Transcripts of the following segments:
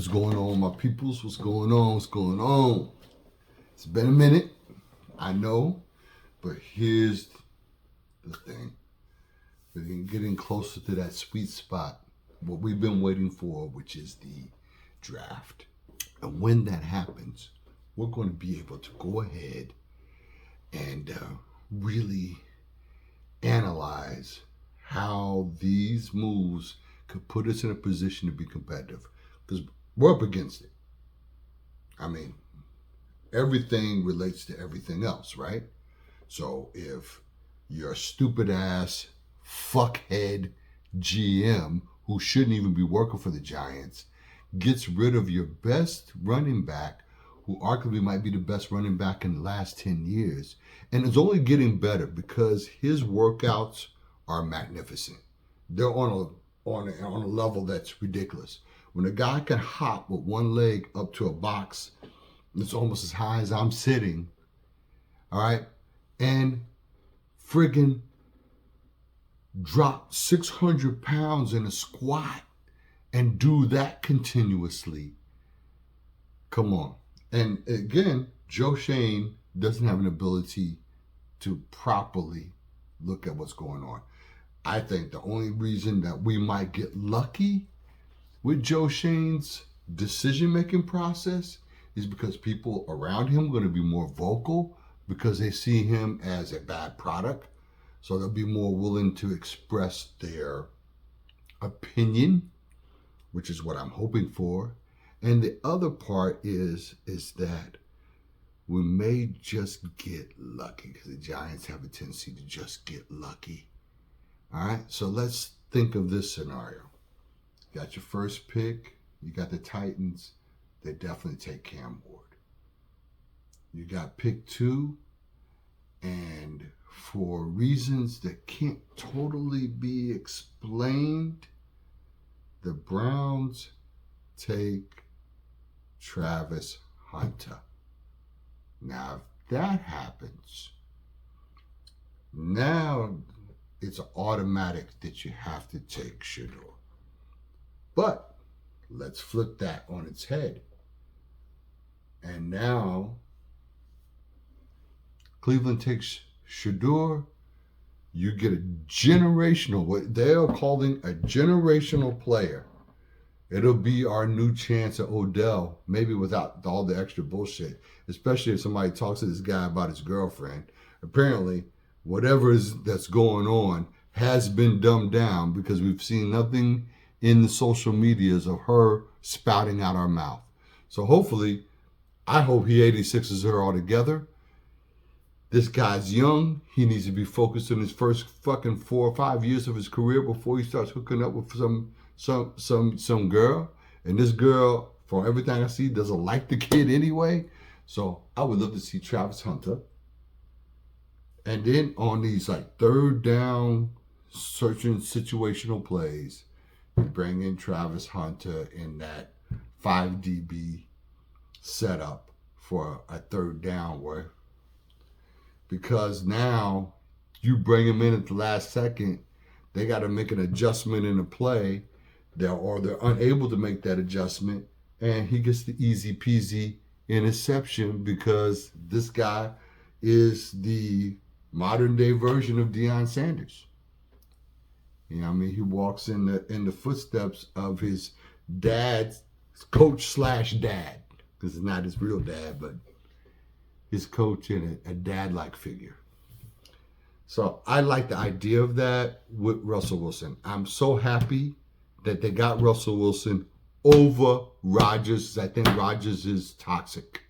What's going on, my peoples? What's going on? What's going on? It's been a minute, I know, but here's the thing. We're getting closer to that sweet spot, what we've been waiting for, which is the draft. And when that happens, we're going to be able to go ahead and really analyze how these moves could put us in a position to be competitive. Because we're up against it. I mean, everything relates to everything else, right? So if your stupid ass fuckhead GM who shouldn't even be working for the Giants gets rid of your best running back, who arguably might be the best running back in the last 10 years, and is only getting better because his workouts are magnificent. They're on a level that's ridiculous. When a guy can hop with one leg up to a box that's almost as high as I'm sitting, all right, and friggin' drop 600 pounds in a squat and do that continuously. Come on. And again, Joe Schoen doesn't have an ability to properly look at what's going on. I think the only reason that we might get lucky with Joe Schoen's decision-making process is because people around him are going to be more vocal because they see him as a bad product. So they'll be more willing to express their opinion, which is what I'm hoping for. And the other part is that we may just get lucky because the Giants have a tendency to just get lucky. All right, so let's think of this scenario. You got your first pick, you got the Titans, they definitely take Cam Ward. You got pick 2, and for reasons that can't totally be explained, the Browns take Travis Hunter. Now, if that happens, now it's automatic that you have to take Shedeur. But let's flip that on its head. And now Cleveland takes Shedeur. You get a generational, what they are calling a generational player. It'll be our new chance at Odell, maybe without all the extra bullshit, especially if somebody talks to this guy about his girlfriend. Apparently, whatever that's going on has been dumbed down because we've seen nothing in the social medias of her spouting out our mouth. So hopefully, I hope he 86s her altogether. This guy's young. He needs to be focused on his first fucking 4 or 5 years of his career before he starts hooking up with some girl. And this girl, from everything I see, doesn't like the kid anyway. So I would love to see Travis Hunter. And then on these like third down searching situational plays, you bring in Travis Hunter in that 5 DB setup for a third down where, because now you bring him in at the last second, they got to make an adjustment in the play, or they're unable to make that adjustment, and he gets the easy peasy interception because this guy is the modern day version of Deion Sanders. You know what I mean? He walks in the footsteps of his dad's coach / dad, because it's not his real dad, but his coach and a dad-like figure. So I like the idea of that with Russell Wilson. I'm so happy that they got Russell Wilson over Rodgers. I think Rodgers is toxic.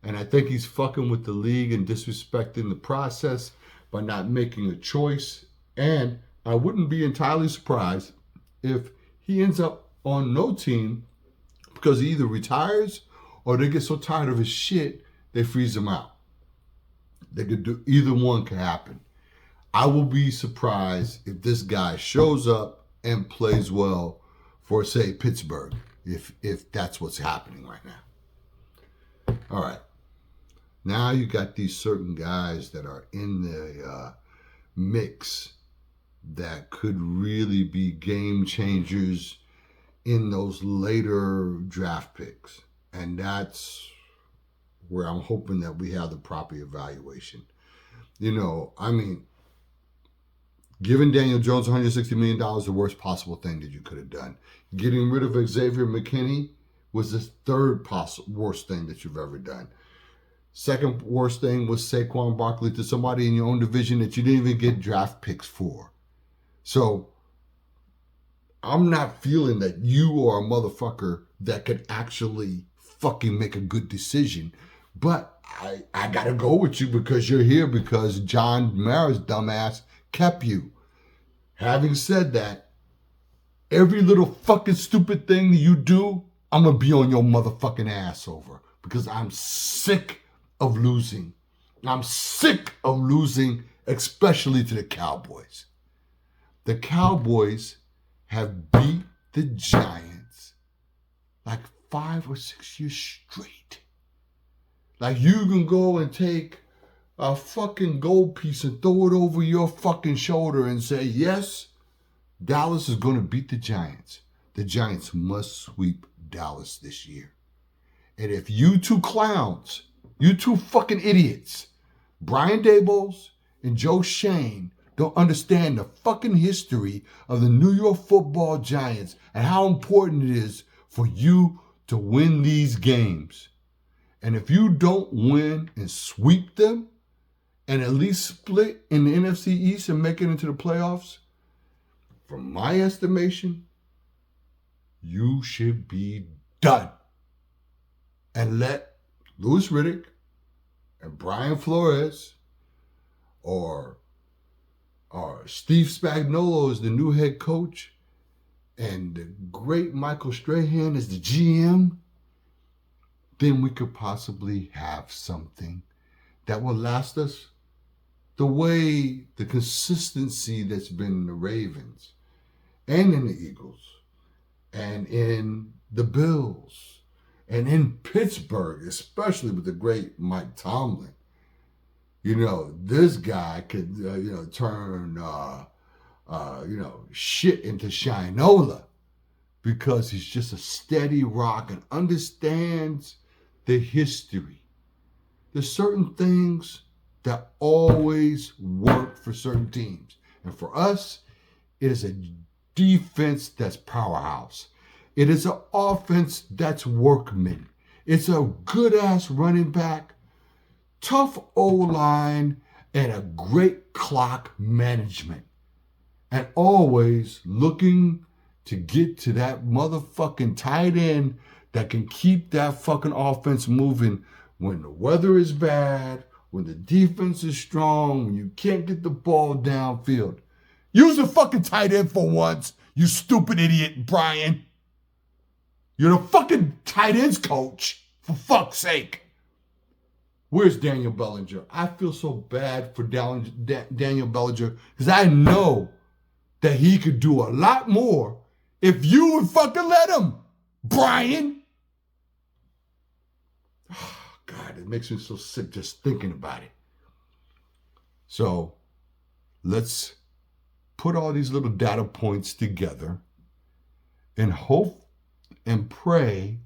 And I think he's fucking with the league and disrespecting the process by not making a choice. And I wouldn't be entirely surprised if he ends up on no team because he either retires or they get so tired of his shit they freeze him out. They could do either one could happen. I will be surprised if this guy shows up and plays well for, say, Pittsburgh, if that's what's happening right now. All right. Now you got these certain guys that are in the mix that could really be game changers in those later draft picks. And that's where I'm hoping that we have the proper evaluation. I mean, giving Daniel Jones $160 million is the worst possible thing that you could have done. Getting rid of Xavier McKinney was the third worst thing that you've ever done. Second worst thing was Saquon Barkley to somebody in your own division that you didn't even get draft picks for. So I'm not feeling that you are a motherfucker that could actually fucking make a good decision. But I gotta go with you because you're here because John Mara's dumbass kept you. Having said that, every little fucking stupid thing you do, I'm gonna be on your motherfucking ass over because I'm sick of losing. I'm sick of losing, especially to the Cowboys. The Cowboys have beat the Giants like 5 or 6 years straight. Like you can go and take a fucking gold piece and throw it over your fucking shoulder and say, yes, Dallas is going to beat the Giants. The Giants must sweep Dallas this year. And if you two clowns, you two fucking idiots, Brian Daboll and Joe Schoen, don't understand the fucking history of the New York Football Giants and how important it is for you to win these games. And if you don't win and sweep them and at least split in the NFC East and make it into the playoffs, from my estimation, you should be done. And let Louis Riddick and Brian Flores or Steve Spagnuolo as the new head coach and the great Michael Strahan as the GM, then we could possibly have something that will last us the way the consistency that's been in the Ravens and in the Eagles and in the Bills and in Pittsburgh, especially with the great Mike Tomlin. This guy could, turn, shit into shinola because he's just a steady rock and understands the history. There's certain things that always work for certain teams. And for us, it is a defense that's powerhouse. It is an offense that's workman. It's a good-ass running back, tough O-line, and a great clock management. And always looking to get to that motherfucking tight end that can keep that fucking offense moving when the weather is bad, when the defense is strong, when you can't get the ball downfield. Use a fucking tight end for once, you stupid idiot, Brian. You're the fucking tight ends coach, for fuck's sake. Where's Daniel Bellinger? I feel so bad for Daniel Bellinger because I know that he could do a lot more if you would fucking let him, Brian. God, it makes me so sick just thinking about it. So let's put all these little data points together and hope and pray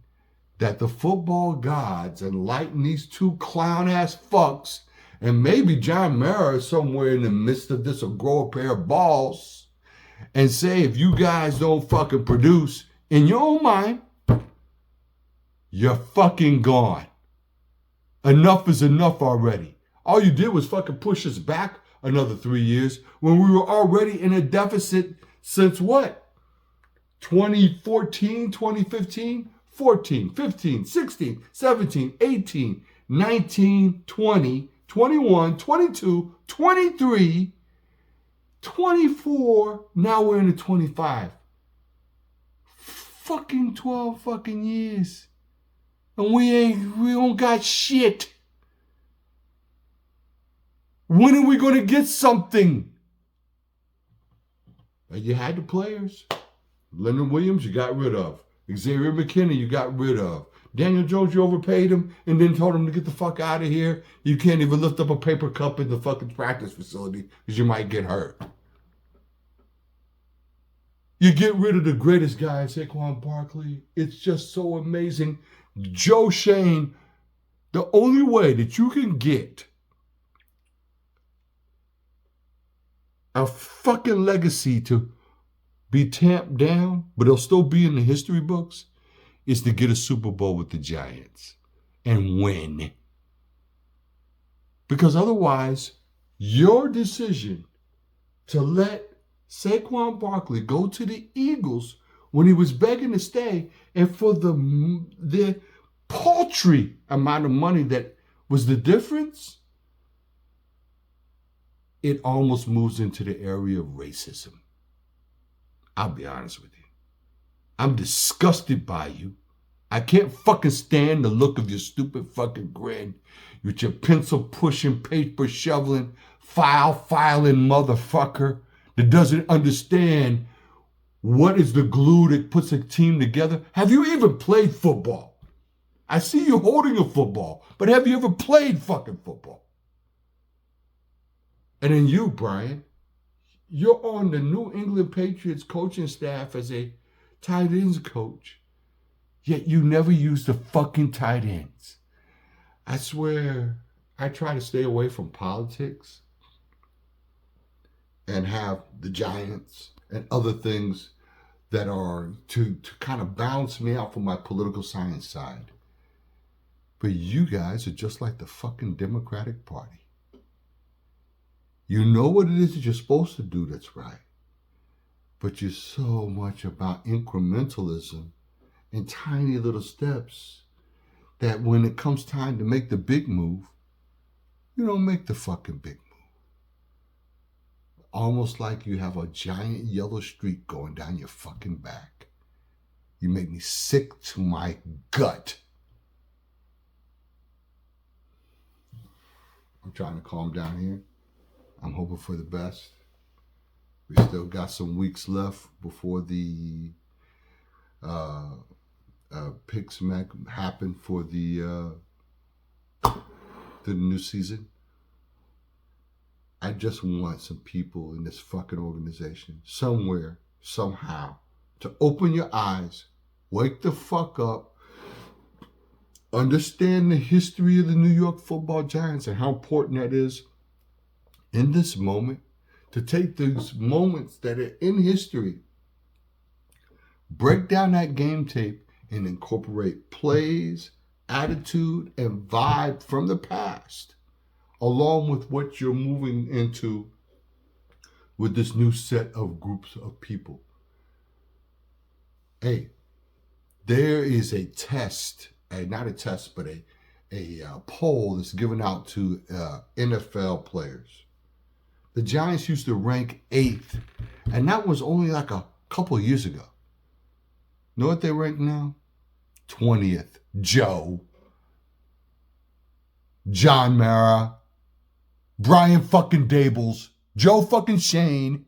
that the football gods enlighten these two clown-ass fucks, and maybe John Mara is somewhere in the midst of this will grow a pair of balls and say, if you guys don't fucking produce in your own mind, you're fucking gone. Enough is enough already. All you did was fucking push us back another 3 years when we were already in a deficit since what? 2014, 2015? 14, 15, 16, 17, 18, 19, 20, 21, 22, 23, 24, now we're in the 25. Fucking 12 fucking years. And we don't got shit. When are we going to get something? You had the players. Leonard Williams, you got rid of. Xavier McKinney, you got rid of. Daniel Jones, you overpaid him and then told him to get the fuck out of here. You can't even lift up a paper cup in the fucking practice facility because you might get hurt. You get rid of the greatest guy, Saquon Barkley. It's just so amazing. Joe Schoen, the only way that you can get a fucking legacy to be tamped down, but it'll still be in the history books, is to get a Super Bowl with the Giants and win. Because otherwise, your decision to let Saquon Barkley go to the Eagles when he was begging to stay, and for the paltry amount of money that was the difference, it almost moves into the area of racism. I'll be honest with you. I'm disgusted by you. I can't fucking stand the look of your stupid fucking grin with your pencil pushing, paper shoveling, file filing motherfucker that doesn't understand what is the glue that puts a team together. Have you even played football? I see you holding a football, but have you ever played fucking football? And then you, Brian, you're on the New England Patriots coaching staff as a tight ends coach, yet you never use the fucking tight ends. I swear, I try to stay away from politics and have the Giants and other things that are to kind of balance me out from my political science side. But you guys are just like the fucking Democratic Party. You know what it is that you're supposed to do that's right. But you're so much about incrementalism and tiny little steps that when it comes time to make the big move, you don't make the fucking big move. Almost like you have a giant yellow streak going down your fucking back. You make me sick to my gut. I'm trying to calm down here. I'm hoping for the best. We still got some weeks left before the picks happen for the new season. I just want some people in this fucking organization, somewhere, somehow, to open your eyes, wake the fuck up, understand the history of the New York Football Giants and how important that is in this moment, to take those moments that are in history, break down that game tape and incorporate plays, attitude, and vibe from the past, along with what you're moving into with this new set of groups of people. Hey, there is a test, not a test, but a poll that's given out to NFL players. The Giants used to rank 8th, and that was only like a couple of years ago. Know what they rank now? 20th. Joe. John Mara. Brian fucking Dabols. Joe fucking Schoen.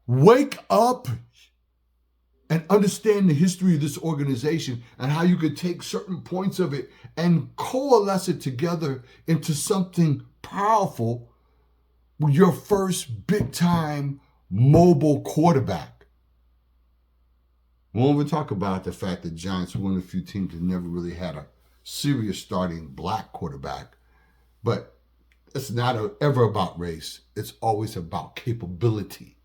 Wake up and understand the history of this organization and how you could take certain points of it and coalesce it together into something powerful. Your first big-time mobile quarterback. We won't even talk about the fact that Giants were one of the few teams that never really had a serious starting black quarterback. But it's not ever about race. It's always about capability.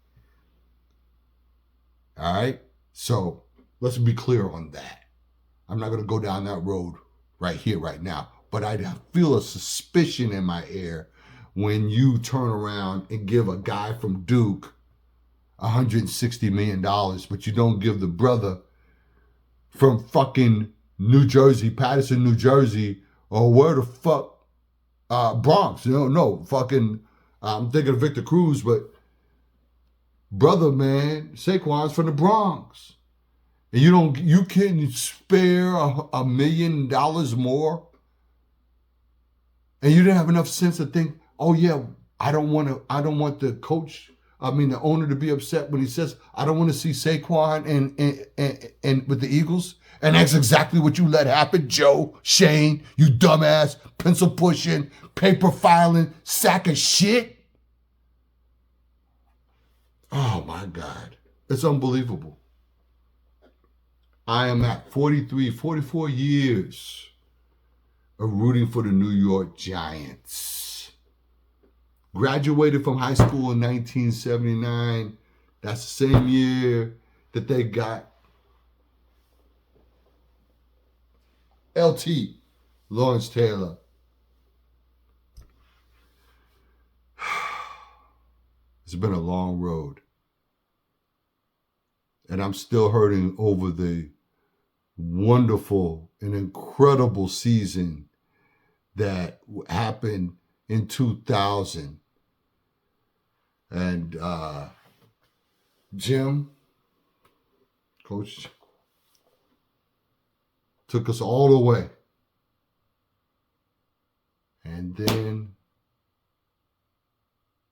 All right? So let's be clear on that. I'm not going to go down that road right here, right now. But I feel a suspicion in my air when you turn around and give a guy from Duke $160 million, but you don't give the brother from fucking New Jersey, Patterson, New Jersey, or where the fuck, Bronx, fucking, I'm thinking of Victor Cruz, but brother, man, Saquon's from the Bronx. And you can spare $1 million more? And you didn't have enough sense to think, oh yeah, I don't want the owner to be upset when he says, I don't want to see Saquon and with the Eagles. And that's exactly what you let happen, Joe Schoen, you dumbass, pencil pushing, paper filing, sack of shit. Oh my God. It's unbelievable. I am at 43, 44 years of rooting for the New York Giants. Graduated from high school in 1979. That's the same year that they got LT, Lawrence Taylor. It's been a long road. And I'm still hurting over the wonderful and incredible season that happened in 2000. And Jim, Coach, took us all the way. And then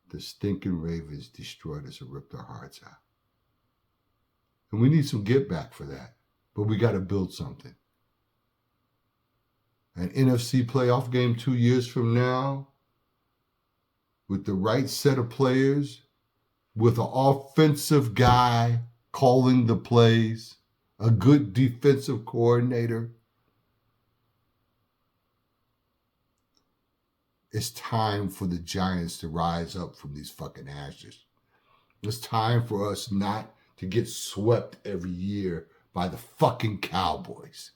the stinking Ravens destroyed us and ripped our hearts out. And we need some get back for that. But we got to build something. An NFC playoff game 2 years from now, with the right set of players, with an offensive guy calling the plays, a good defensive coordinator. It's time for the Giants to rise up from these fucking ashes. It's time for us not to get swept every year by the fucking Cowboys.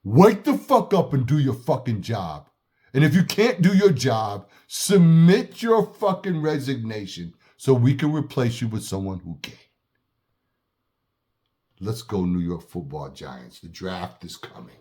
Wake the fuck up and do your fucking job. And if you can't do your job, submit your fucking resignation so we can replace you with someone who can. Let's go, New York Football Giants. The draft is coming.